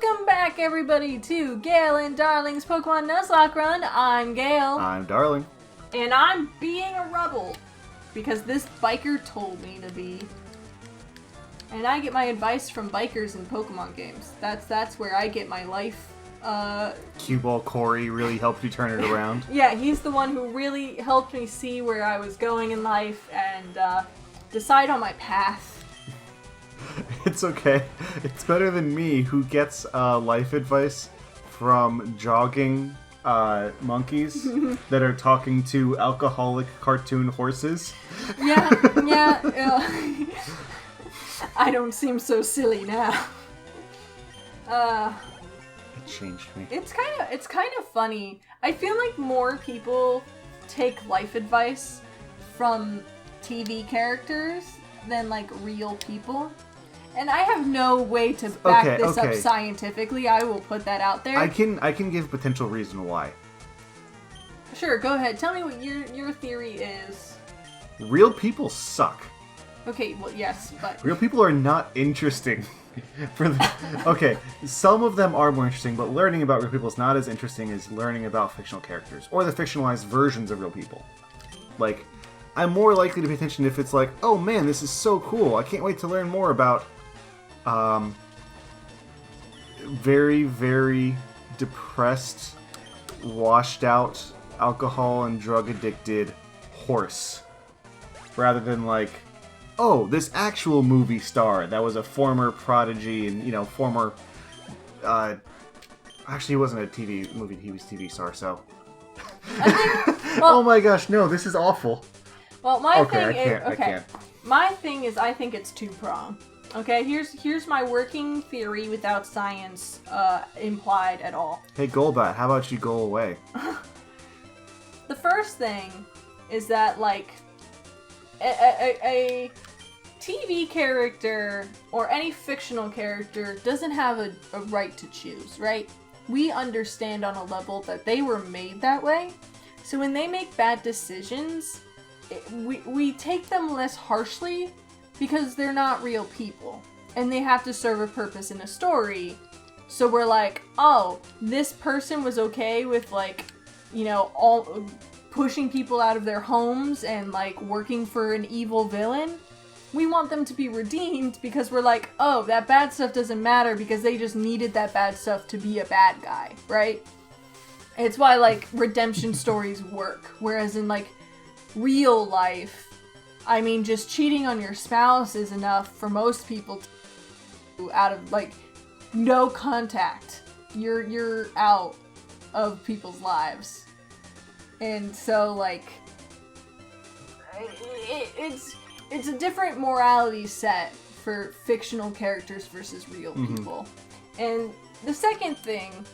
Welcome back, everybody, to Gale and Darling's Pokemon Nuzlocke run. I'm Gale. I'm Darling. And I'm being a rebel, because this biker told me to be. And I get my advice from bikers in Pokemon games. That's where I get my life. Cue Ball Corey really helped you turn it around. Yeah, he's the one who really helped me see where I was going in life and decide on my path. It's okay. It's better than me, who gets life advice from jogging monkeys that are talking to alcoholic cartoon horses. Yeah. I don't seem so silly now. It changed me. It's kind of funny. I feel like more people take life advice from TV characters than like real people. And I have no way to back this up scientifically. I will put that out there. I can give potential reason why. Sure, go ahead. Tell me what your theory is. Real people suck. Okay, well, yes, but... Real people are not interesting. Okay, some of them are more interesting, but learning about real people is not as interesting as learning about fictional characters. Or the fictionalized versions of real people. Like, I'm more likely to pay attention if it's like, oh man, this is so cool. I can't wait to learn more about very, very depressed, washed out, alcohol and drug addicted horse. Rather than like, oh, this actual movie star that was a former prodigy and, you know, former, actually he wasn't a TV movie, he was TV star, so. Oh my gosh, no, this is awful. Well, my thing is I think it's two-pronged. Okay, here's my working theory without science implied at all. Hey, Golbat, how about you go away? The first thing is that, like, a TV character or any fictional character doesn't have a right to choose, right? We understand on a level that they were made that way. So when they make bad decisions, we take them less harshly because they're not real people. And they have to serve a purpose in a story. So we're like, oh, this person was okay with, like, you know, all pushing people out of their homes and, like, working for an evil villain. We want them to be redeemed because we're like, oh, that bad stuff doesn't matter because they just needed that bad stuff to be a bad guy, right? It's why, like, redemption stories work. Whereas in, like, real life, I mean, just cheating on your spouse is enough for most people to, out of, like, no contact. You're out of people's lives. And so, like, it's a different morality set for fictional characters versus real people. And the second thing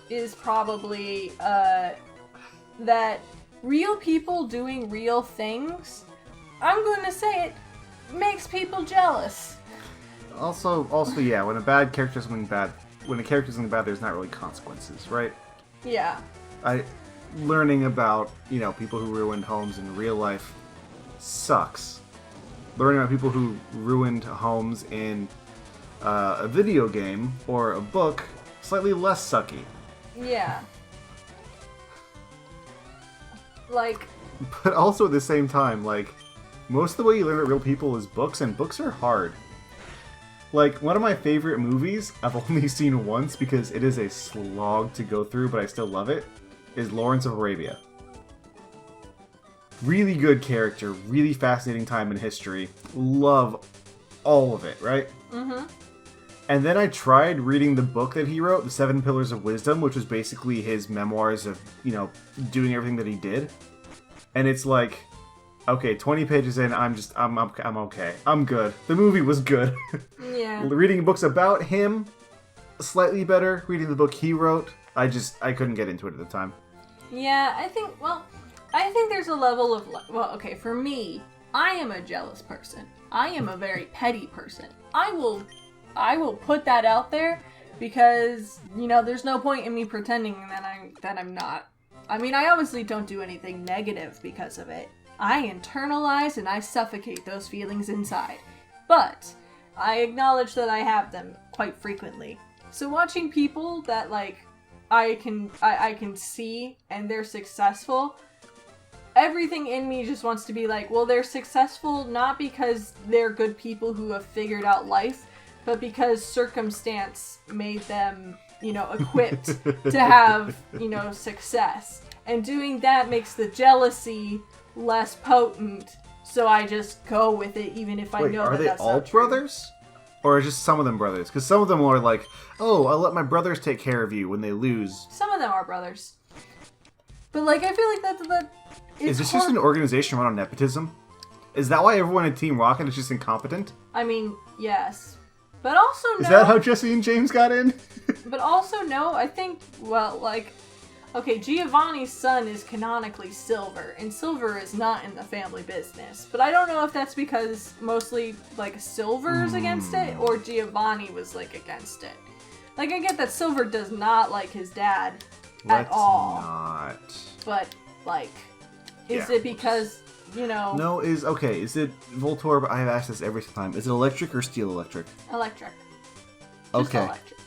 is probably that real people doing real things, I'm going to say it, makes people jealous. Also, yeah, when a character does something bad, there's not really consequences, right? Yeah. Learning about, you know, people who ruined homes in real life sucks. Learning about people who ruined homes in a video game or a book, slightly less sucky. Yeah. Like... But also at the same time, like, most of the way you learn about real people is books, and books are hard. Like, one of my favorite movies, I've only seen once because it is a slog to go through, but I still love it, is Lawrence of Arabia. Really good character, really fascinating time in history. Love all of it, right? Mm-hmm. And then I tried reading the book that he wrote, The 7 Pillars of Wisdom, which was basically his memoirs of, you know, doing everything that he did. And it's like, okay, 20 pages in, I'm okay. I'm good. The movie was good. Yeah. Reading books about him, slightly better. Reading the book he wrote, I couldn't get into it at the time. Yeah, I think there's a level of, well, okay, for me, I am a jealous person. I am a very petty person. I will put that out there because, you know, there's no point in me pretending that I'm not. I mean, I obviously don't do anything negative because of it. I internalize and I suffocate those feelings inside. But I acknowledge that I have them quite frequently. So watching people that, like, I can see and they're successful, everything in me just wants to be like, well, they're successful not because they're good people who have figured out life, but because circumstance made them, you know, equipped to have, you know, success. And doing that makes the jealousy less potent, so I just go with it even if I know that that's not true. Are they all brothers? Or just some of them brothers? Because some of them are like, oh, I'll let my brothers take care of you when they lose. Some of them are brothers. But, like, I feel like that is this just an organization run on nepotism? Is that why everyone in Team Rocket is just incompetent? I mean, yes. But also no. Is that how Jesse and James got in? But also no, I think, well, like, okay, Giovanni's son is canonically Silver, and Silver is not in the family business. But I don't know if that's because mostly, like, Silver's against it, or Giovanni was, like, against it. Like, I get that Silver does not like his dad at all. Not. But, like, is it because, you know... No, is it Voltorb? I have asked this every time. Is it electric or steel electric? Electric. Just okay. electric.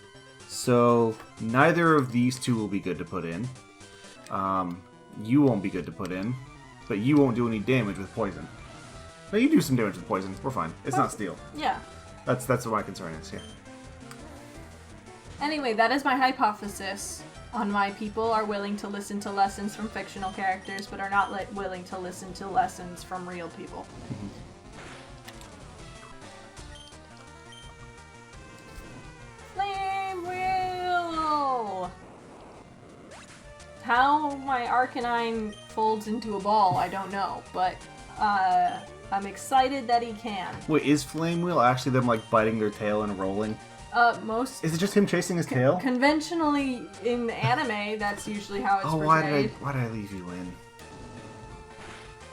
So, neither of these two will be good to put in. You won't be good to put in. But you won't do any damage with poison. No, you do some damage with poison. We're fine. It's not steel. Yeah. That's what my concern is, yeah. Anyway, that is my hypothesis on why people are willing to listen to lessons from fictional characters, but are not willing to listen to lessons from real people. Flame Wheel! How my Arcanine folds into a ball, I don't know, but I'm excited that he can. Wait, is Flame Wheel actually them, like, biting their tail and rolling? Is it just him chasing his tail? Conventionally, in anime, that's usually how it's portrayed. Why did I leave you in?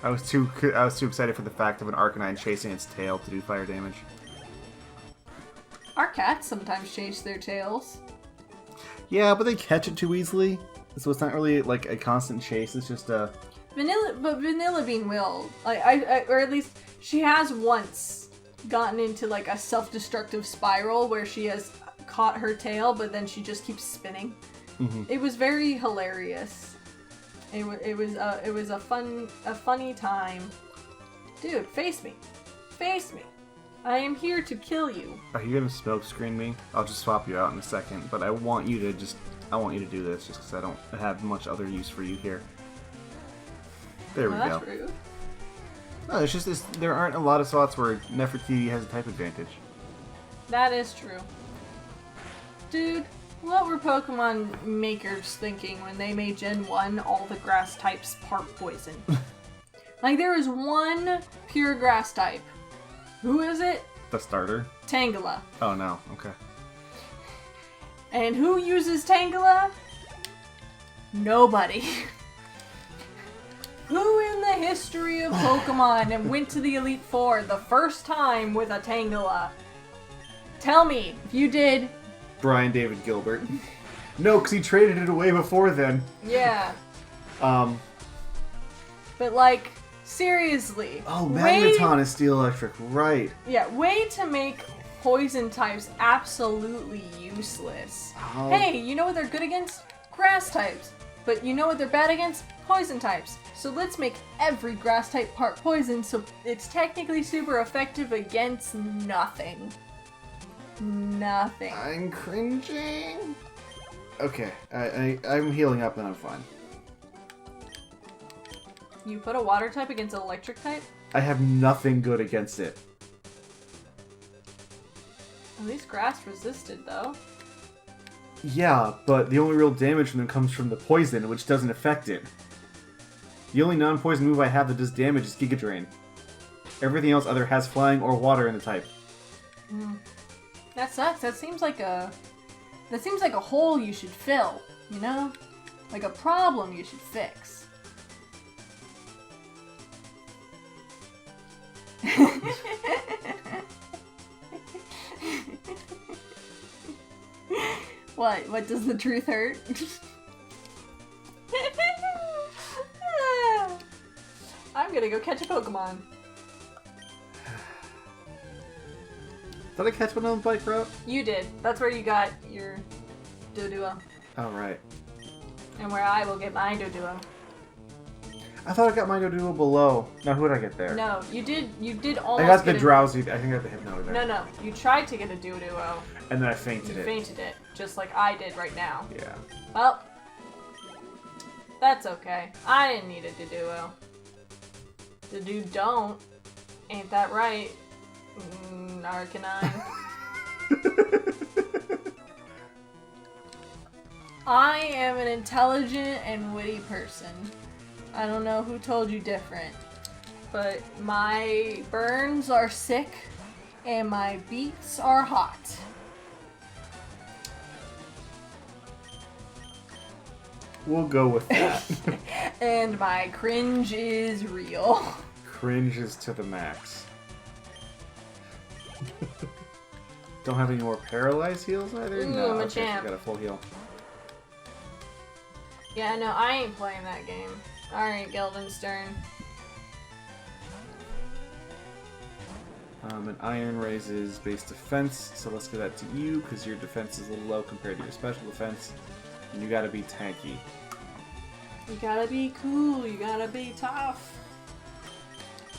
I was too excited for the fact of an Arcanine chasing its tail to do fire damage. Our cats sometimes chase their tails. Yeah, but they catch it too easily, so it's not really like a constant chase. It's just a Vanilla Bean will, like, or at least she has once gotten into like a self-destructive spiral where she has caught her tail, but then she just keeps spinning. Mm-hmm. It was very hilarious. It was a funny time. Dude, face me. I am here to kill you. Are you gonna smoke screen me? I'll just swap you out in a second, but I want you to do this just because I don't have much other use for you here. There we go. That's rude. No, it's just there aren't a lot of spots where Nefertiti has a type advantage. That is true. Dude, what were Pokemon makers thinking when they made Gen 1 all the grass types part poison? Like, there is one pure grass type. Who is it? The starter? Tangela. Oh no, okay. And who uses Tangela? Nobody. Who in the history of Pokemon and went to the Elite Four the first time with a Tangela? Tell me, if you did. Brian David Gilbert. No, because he traded it away before then. Yeah. But, like, seriously. Oh, Magneton is steel electric, right. Yeah, way to make poison types absolutely useless. Oh. Hey, you know what they're good against? Grass types. But you know what they're bad against? Poison types. So let's make every grass type part poison so it's technically super effective against nothing. Nothing. I'm cringing. Okay, I'm healing up and I'm fine. You put a water type against an electric type? I have nothing good against it. At least grass resisted, though. Yeah, but the only real damage from them comes from the poison, which doesn't affect it. The only non-poison move I have that does damage is Giga Drain. Everything else either has flying or water in the type. That sucks. That seems like a hole you should fill, you know? Like a problem you should fix. What does the truth hurt? I'm gonna go catch a Pokemon. Did I catch one on the bike route? You did. That's where you got your Doduo. Oh, right. And where I will get my Doduo. I thought I got my Doduo below. Now, who did I get there? No, you did almost I got the get drowsy. I think I got the hypno there. No. You tried to get a Doduo. And then I fainted You it. fainted it, just like I did right now. Yeah. Well, that's okay. I didn't need a Doduo. The dude don't. Ain't that right? Arcanine. I am an intelligent and witty person. I don't know who told you different, but my burns are sick and my beats are hot. We'll go with that. And my cringe is real. Cringe is to the max. Don't have any more paralyzed heals either? Ooh, No, I'm a okay, champ. I got a full heal. Yeah, no, I ain't playing that game. Alright, Guildenstern. An iron raises base defense, so let's give that to you, because your defense is a little low compared to your special defense. And you gotta be tanky. You gotta be cool, you gotta be tough.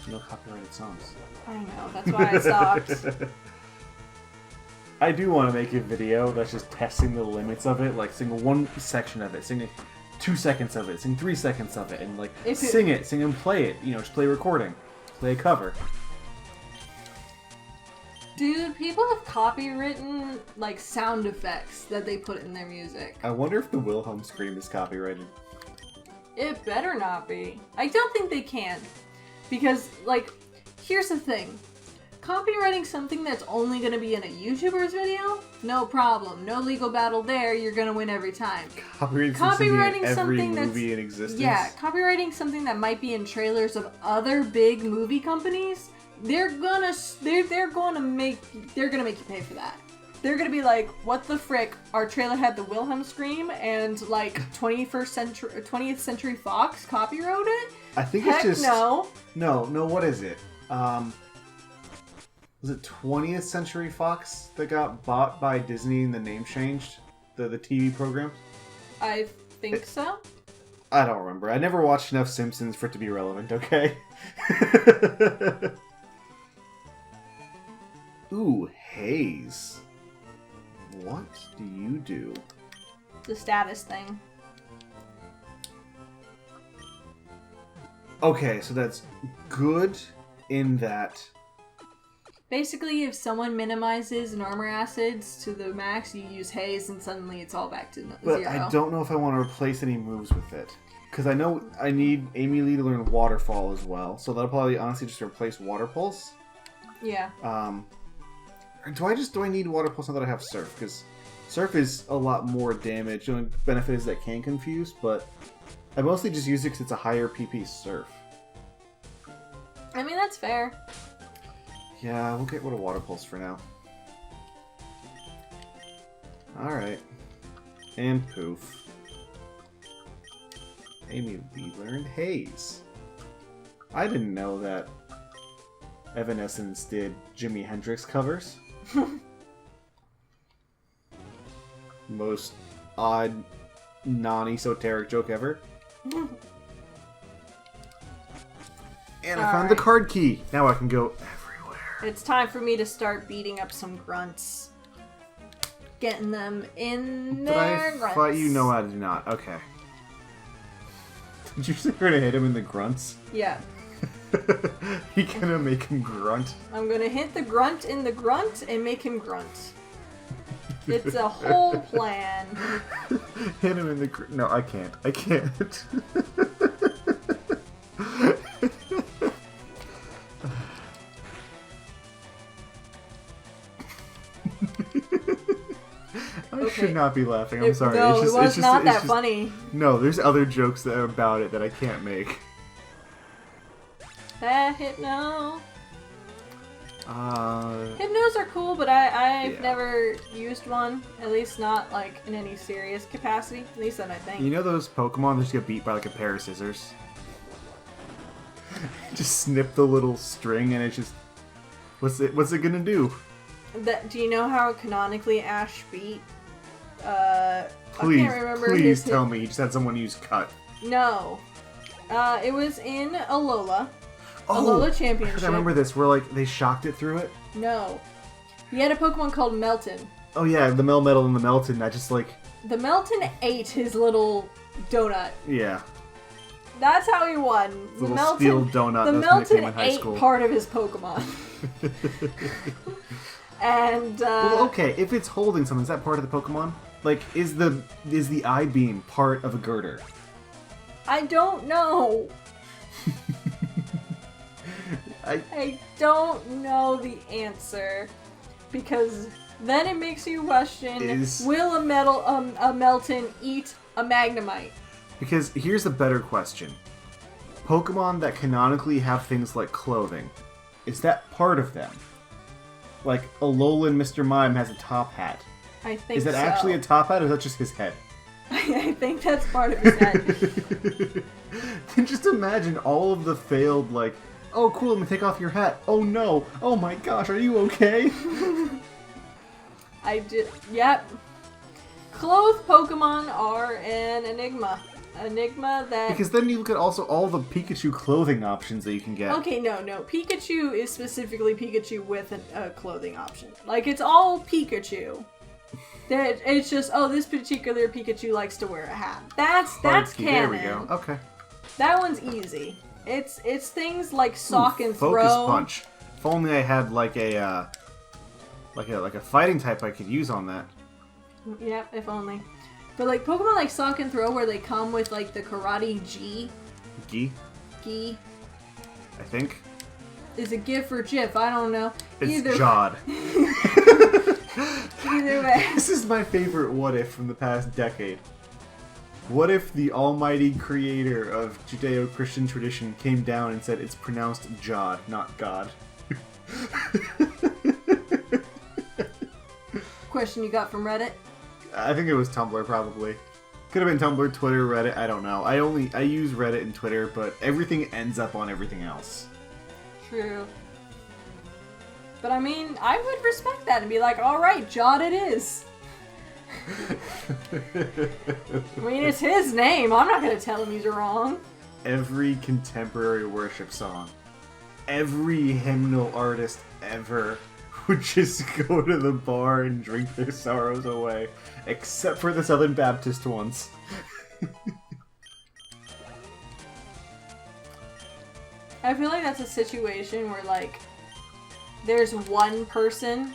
No copyrighted songs. I know, that's why I stopped. I do want to make a video that's just testing the limits of it, like sing one section of it, sing 2 seconds of it, sing 3 seconds of it, and like sing and play it. You know, just play a recording, play a cover. Dude, people have copywritten like sound effects that they put in their music. I wonder if the Wilhelm scream is copyrighted. It better not be. I don't think they can. Because, like, here's the thing. Copywriting something that's only going to be in a YouTuber's video? No problem. No legal battle there. You're going to win every time. Copywriting every movie in existence? Yeah, copywriting something that might be in trailers of other big movie companies, they're gonna make you pay for that. They're gonna be like, what the frick? Our trailer had the Wilhelm scream and like 20th Century Fox copywrote it? I think Heck it's just no. No, what is it? Was it 20th Century Fox that got bought by Disney and the name changed? The TV program? I think so. I don't remember. I never watched enough Simpsons for it to be relevant, okay? Ooh, haze. What do you do? The status thing. Okay, so that's good in that... Basically, if someone minimizes normal acids to the max, you use haze and suddenly it's all back to But zero. I don't know if I want to replace any moves with it. Because I know I need Amy Lee to learn Waterfall as well, so that'll probably honestly just replace Water Pulse. Yeah. Do I need Water Pulse now that I have Surf? Because Surf is a lot more damage. The only benefit is that it can confuse, but I mostly just use it because it's a higher PP Surf. I mean, that's fair. Yeah, we'll get rid of Water Pulse for now. Alright. And poof. Amy, we learned Haze. I didn't know that Evanescence did Jimi Hendrix covers. Most odd, non-esoteric joke ever. And I found the card key. Now I can go everywhere. It's time for me to start beating up some grunts. Getting them in their grunts. But I thought you know I did not. Okay. Did you say you're gonna hit him in the grunts? Yeah. You gonna make him grunt? I'm gonna hit the grunt in the grunt and make him grunt. It's a whole plan. Hit him in the No, I can't. I can't. I should not be laughing. I'm sorry. No, it's just, it was it's just, not it's that just, funny. No, there's other jokes that are about it that I can't make. Hypno. Hypnos Hypnos are cool, but I've Yeah. never used one. At least not like in any serious capacity. At least that I think. You know those Pokemon that just get beat by like a pair of scissors? Just snip the little string and it just... What's it gonna do? Do you know how canonically Ash beat? Please, I can't remember please tell me he just had someone use Cut. No. It was in Alola. Oh, Alola Championship. I remember this, where like they shocked it through it. No. He had a Pokemon called Melton. Oh yeah, the Melmetal and the Melton, I just like... The Melton ate his little donut. Yeah. That's how he won. The little steel donut. The that Melton in high ate school. part of his Pokemon. And, Well, okay, if it's holding something, is that part of the Pokemon? Like, is the I-Beam part of a girder? I don't know. I don't know the answer. Because then it makes you question, will a Melton eat a Magnemite? Because here's a better question. Pokemon that canonically have things like clothing, is that part of them? Like, Alolan Mr. Mime has a top hat. I think Is that actually a top hat, or is that just his head? I think that's part of his head. Then just imagine all of the failed, like, oh cool, I'm gonna take off your hat. Oh no, oh my gosh, are you okay? Yep. Clothed Pokemon are an enigma. Enigma that... Because then you look at also all the Pikachu clothing options that you can get. Okay, no. Pikachu is specifically Pikachu with a clothing option. Like, it's all Pikachu. It's just, oh, this particular Pikachu likes to wear a hat. That's canon. There we go. Okay. That one's easy. It's things like sock and throw. Focus Punch. If only I had like a fighting type I could use on that. Yep, if only. But like Pokemon like Sock and Throw, where they come with like the Karate G. Gi? I think. Is it GIF or GIF? I don't know. It's Jod. Either way. This is my favorite what if from the past decade. What if the almighty creator of Judeo-Christian tradition came down and said it's pronounced Jod, not God? Question you got from Reddit? I think it was Tumblr, probably. Could have been Tumblr, Twitter, Reddit, I don't know. I use Reddit and Twitter, but everything ends up on everything else. True. But I mean, I would respect that and be like, alright, Jod it is. I mean, it's his name. I'm not going to tell him he's wrong. Every contemporary worship song, every hymnal artist ever would just go to the bar and drink their sorrows away. Except for the Southern Baptist ones. I feel like that's a situation where, like, there's one person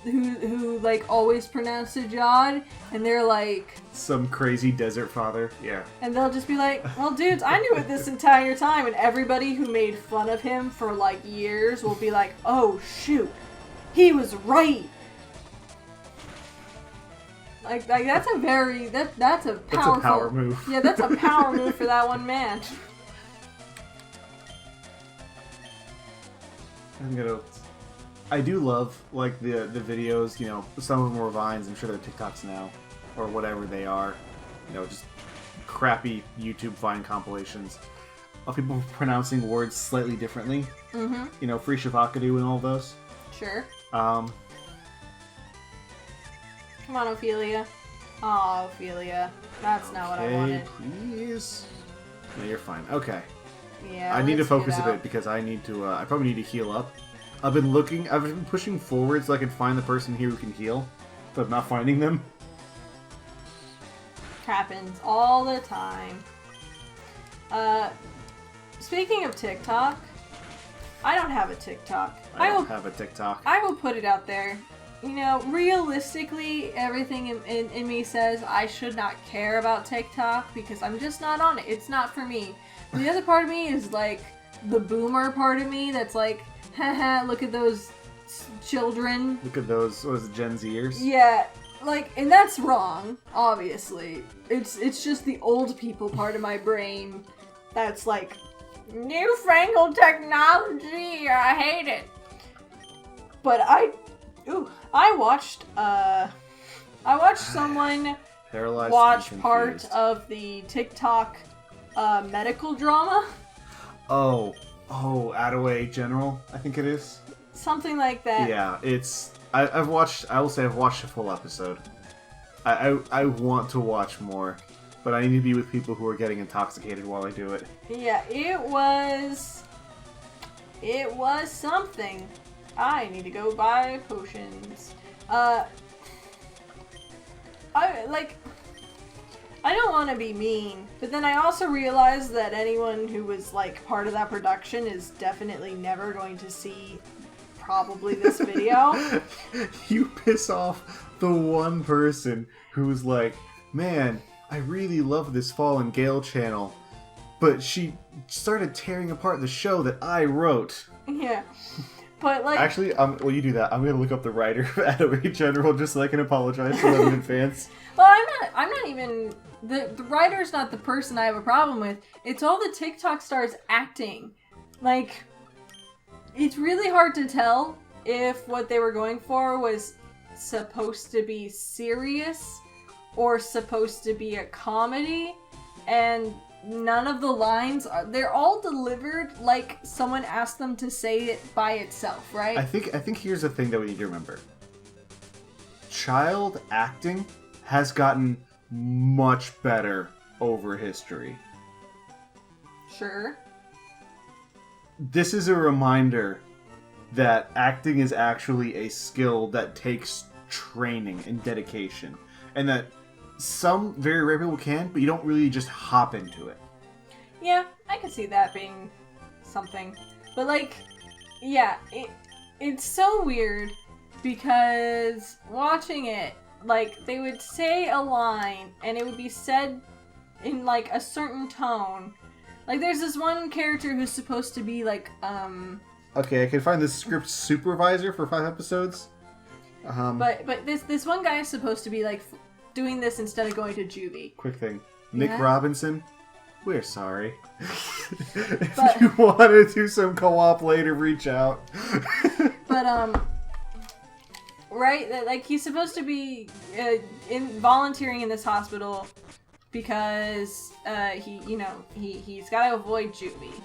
who like, always pronounces Jod, and they're like... Some crazy desert father, yeah. And they'll just be like, well, dudes, I knew it this entire time, and everybody who made fun of him for, like, years will be like, oh, shoot, he was right! Like that's a very that's a powerful, that's a power move. Yeah, that's a power move for that one man. I do love like the videos. You know, some of them were Vines. I'm sure they're TikToks now, or whatever they are. You know, just crappy YouTube Vine compilations of people pronouncing words slightly differently. Mm-hmm. You know, Free Shavakadu and all those. Sure. Come on, Ophelia. Aw, Ophelia. That's not what I wanted. Please. No, you're fine. Okay. Yeah. I need to focus a bit because I need to. I probably need to heal up. I've been pushing forward so I can find the person here who can heal, but I'm not finding them. Happens all the time. Speaking of TikTok, I don't have a TikTok. I don't have a TikTok. I will put it out there. You know, realistically, everything in me says I should not care about TikTok because I'm just not on it. It's not for me. And the other part of me is like the boomer part of me that's like, haha, look at those children. Look at those, what is it, Gen Zers? Yeah, like, and that's wrong, obviously. It's just the old people part of my brain that's like, newfangled technology, I hate it. But I watched someone Paralyzed watch part of the TikTok medical drama. Oh, Attaway General, I think it is. Something like that. Yeah, it's I've watched. I will say I've watched a full episode. I want to watch more, but I need to be with people who are getting intoxicated while I do it. Yeah, it was something. I need to go buy potions. I don't want to be mean, but then I also realized that anyone who was like part of that production is definitely never going to see probably this video. You piss off the one person who's like, man, I really love this FallenGale channel, but she started tearing apart the show that I wrote. Yeah. But like, actually, while you do that, I'm gonna look up the writer of Anime General just so I can apologize to them in advance. Well, I'm not even the writer's not the person I have a problem with. It's all the TikTok stars acting. Like, it's really hard to tell if what they were going for was supposed to be serious or supposed to be a comedy, and none of the lines they're all delivered like someone asked them to say it by itself, right? I think here's the thing that we need to remember. Child acting has gotten much better over history. Sure. This is a reminder that acting is actually a skill that takes training and dedication, and that some very rare people can, but you don't really just hop into it. Yeah, I could see that being something. But like, yeah, it's so weird because watching it, like, they would say a line and it would be said in like a certain tone. Like, there's this one character who's supposed to be like, Okay, I can find the script supervisor for 5 episodes. But this one guy is supposed to be like doing this instead of going to juvie. Quick thing. Nick Robinson, we're sorry. But, if you want to do some co-op later, reach out. But, right? Like, he's supposed to be volunteering in this hospital because he's got to avoid juvie.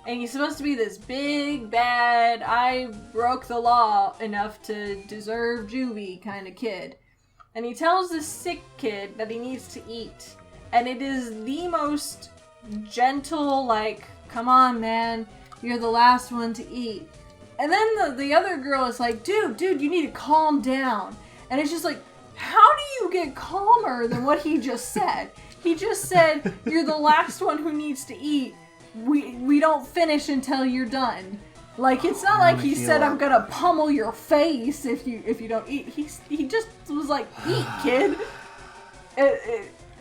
And he's supposed to be this big, bad, I broke the law enough to deserve juvie kind of kid. And he tells this sick kid that he needs to eat. And it is the most gentle, like, come on, man, you're the last one to eat. And then the other girl is like, dude, you need to calm down. And it's just like, how do you get calmer than what he just said? He just said, you're the last one who needs to eat. We don't finish until you're done. Like, it's not like he said, I'm gonna pummel your face if you don't eat. He just was like, eat, kid.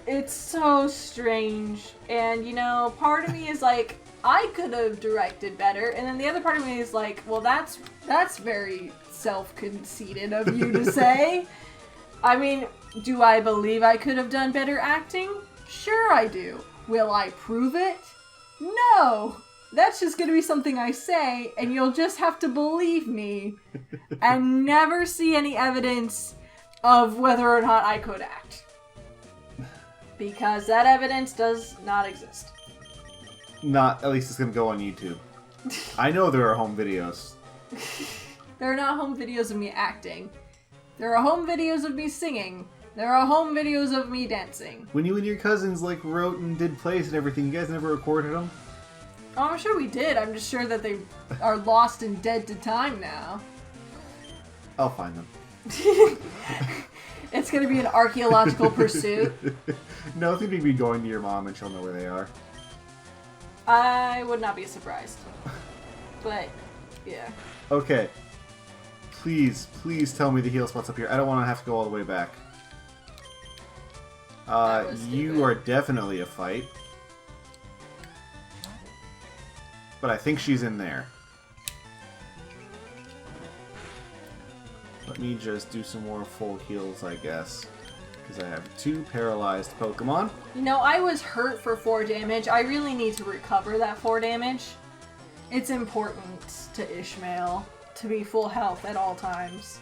It's so strange. And, part of me is like, I could have directed better. And then the other part of me is like, well, that's very self-conceited of you to say. I mean, do I believe I could have done better acting? Sure I do. Will I prove it? No! That's just gonna be something I say, and you'll just have to believe me and never see any evidence of whether or not I could act. Because that evidence does not exist. At least it's gonna go on YouTube. I know there are home videos. There are not home videos of me acting. There are home videos of me singing. There are home videos of me dancing. When you and your cousins, like, wrote and did plays and everything, you guys never recorded them? Oh, I'm sure we did. I'm just sure that they are lost and dead to time now. I'll find them. It's gonna be an archaeological pursuit. No, I think we'd be going to your mom and she'll know where they are. I would not be surprised. But, yeah. Okay. Please tell me the heal spot's up here. I don't want to have to go all the way back. You are definitely a fight. But I think she's in there. Let me just do some more full heals, I guess. Because I have 2 paralyzed Pokemon. I was hurt for 4 damage. I really need to recover that 4 damage. It's important to Ishmael to be full health at all times.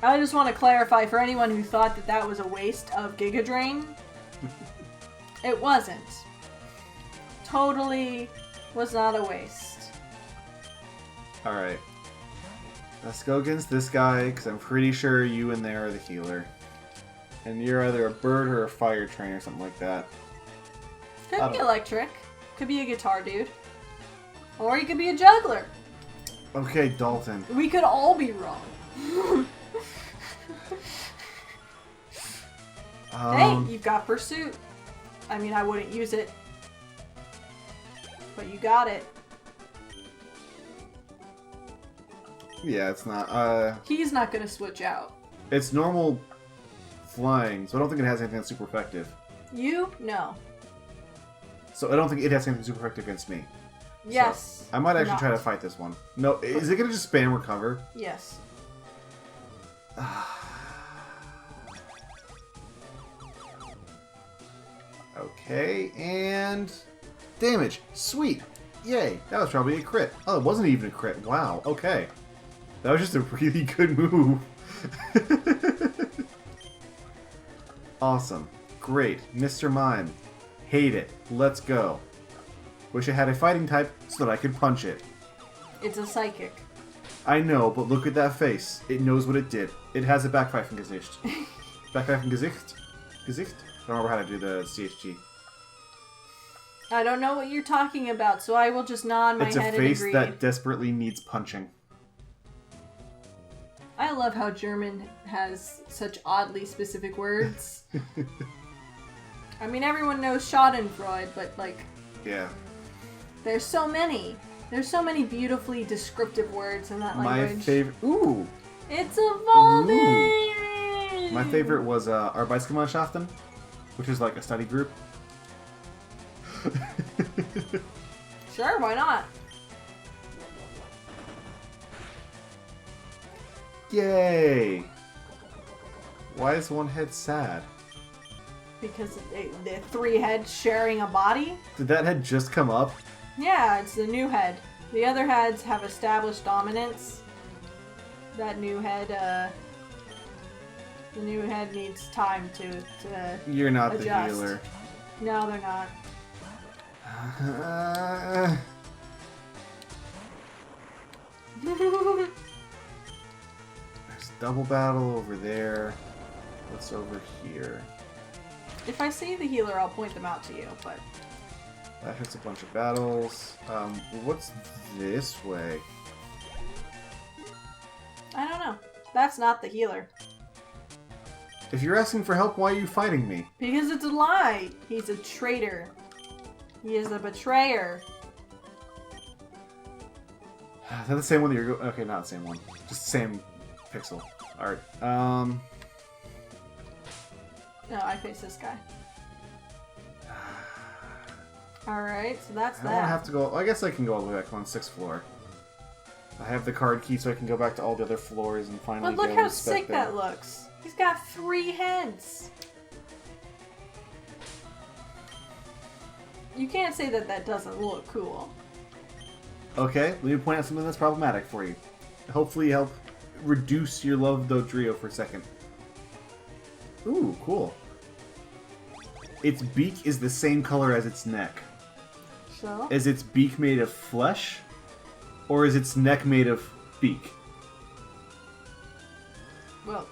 I just want to clarify for anyone who thought that that was a waste of Giga Drain. It wasn't. Totally was not a waste. Alright. Let's go against this guy, because I'm pretty sure you and there are the healer. And you're either a bird or a fire train or something like that. Could be electric. Could be a guitar dude. Or you could be a juggler. Okay, Dalton. We could all be wrong. Hey, you've got pursuit. I mean, I wouldn't use it. But you got it. Yeah, it's not, He's not gonna switch out. It's normal flying, so I don't think it has anything that's super effective. You? No. So I don't think it has anything super effective against me. Yes. So I might actually try to fight this one. No, is it gonna just spam recover? Yes. Okay, and damage. Sweet. Yay. That was probably a crit. Oh, it wasn't even a crit. Wow. Okay. That was just a really good move. Awesome. Great. Mr. Mime. Hate it. Let's go. Wish I had a fighting type so that I could punch it. It's a psychic. I know, but look at that face. It knows what it did. It has a Backpfeifen Gesicht. Backpfeifen Gesicht? Gesicht? I don't remember how to do the CHG. I don't know what you're talking about, so I will just nod my head and agree. It's a face that desperately needs punching. I love how German has such oddly specific words. I mean, everyone knows Schadenfreude, but, like... Yeah. There's so many. There's so many beautifully descriptive words in that language. My favorite... Ooh! It's evolving! Ooh. My favorite was Arbeitsgemeinschaften, which is like a study group. Sure, why not? Yay! Why is one head sad? Because the three heads sharing a body? Did that head just come up? Yeah, it's the new head. The other heads have established dominance. That new head, the new head needs time to You're not adjust. the healer. No, they're not. There's double battle over there. What's over here? If I see the healer, I'll point them out to you, but... That hits a bunch of battles. What's this way? I don't know. That's not the healer. If you're asking for help, why are you fighting me? Because it's a lie! He's a traitor. He is a betrayer. Is that the same one that you're okay, not the same one. Just the same pixel. Alright. No, I face this guy. Alright, so that's I don't have to go... I guess I can go all the way back on 6th floor. I have the card key so I can go back to all the other floors and finally But look how sick that looks. He's got 3 heads. You can't say that that doesn't look cool. Okay, let me point out something that's problematic for you. Hopefully help reduce your love of Dodrio for a second. Ooh, cool. Its beak is the same color as its neck. So? Is its beak made of flesh? Or is its neck made of beak? Well,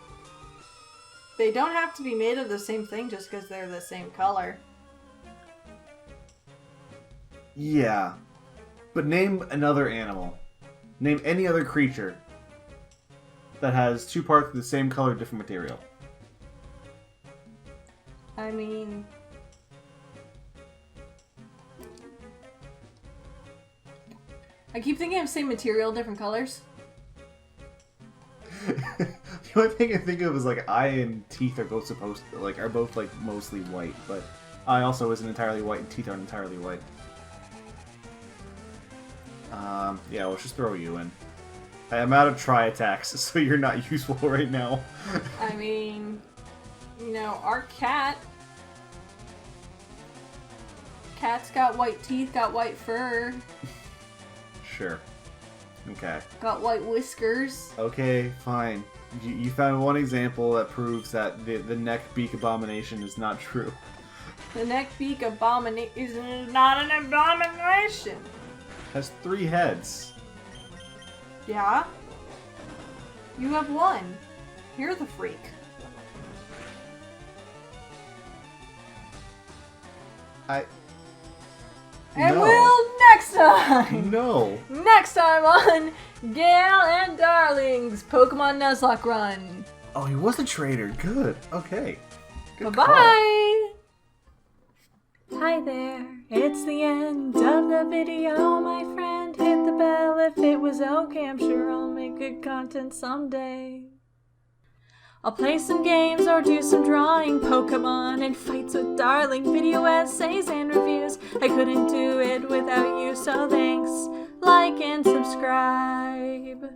they don't have to be made of the same thing just because they're the same color. Yeah. But name another animal. Name any other creature that has 2 parts of the same color, different material. I mean... I keep thinking of same material, different colors. The only thing I think of is like eye and teeth are both supposed to, like, are both like mostly white, but eye also isn't entirely white and teeth aren't entirely white. Yeah, let's just throw you in. I am out of try attacks, so you're not useful right now. I mean, you know, our cat. Cat's got white teeth, got white fur. Sure. Okay. Got white whiskers. Okay, fine. You found one example that proves that the neck beak abomination is not true. The neck beak abomination is not an abomination. Has 3 heads. Yeah? You have won. You're the freak. And No. we'll next time! No. Next time on Gale and Darling's Pokemon Nuzlocke Run. Oh, he was a traitor. Good. Okay. Good Bye-bye! Hi there, it's the end of the video, my friend. Hit the bell if it was okay, I'm sure I'll make good content someday. I'll play some games or do some drawing Pokemon and fights with Darling, video essays and reviews. I couldn't do it without you, so thanks, like and subscribe.